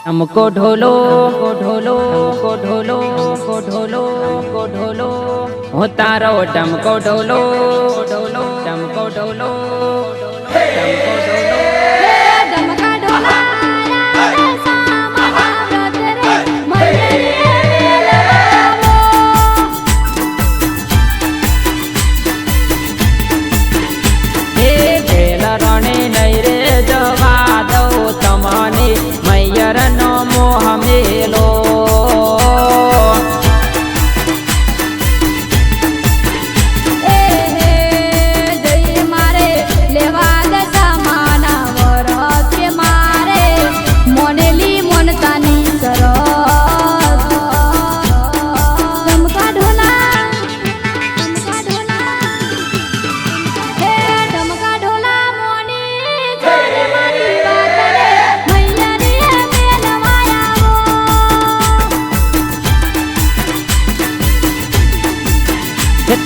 हमको ढोलो को ढोलो को ढोलो को ढोलो को ढोलो हो तारो टमको ढोलो ढोलो टमको ढोलो टमको ढोलो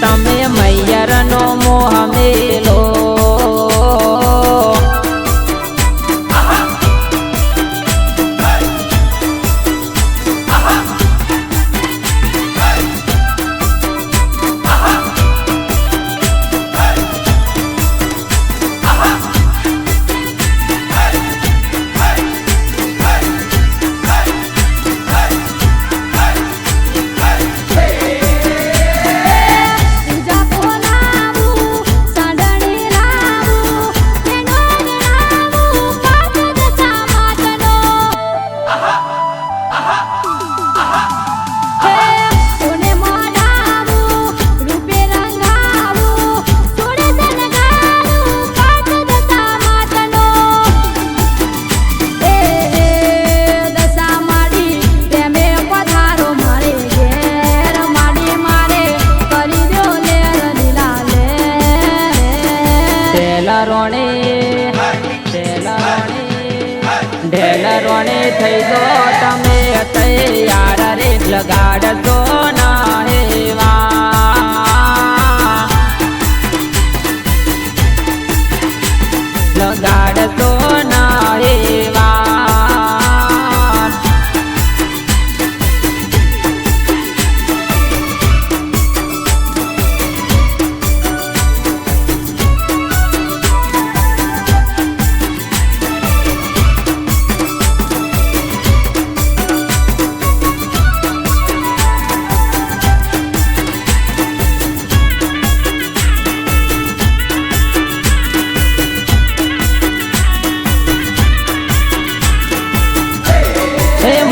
तमे मैयर नो मोह मेलो ढेलरोने થઈ જો તમે તૈયાર રે લગાડજો ના હેવા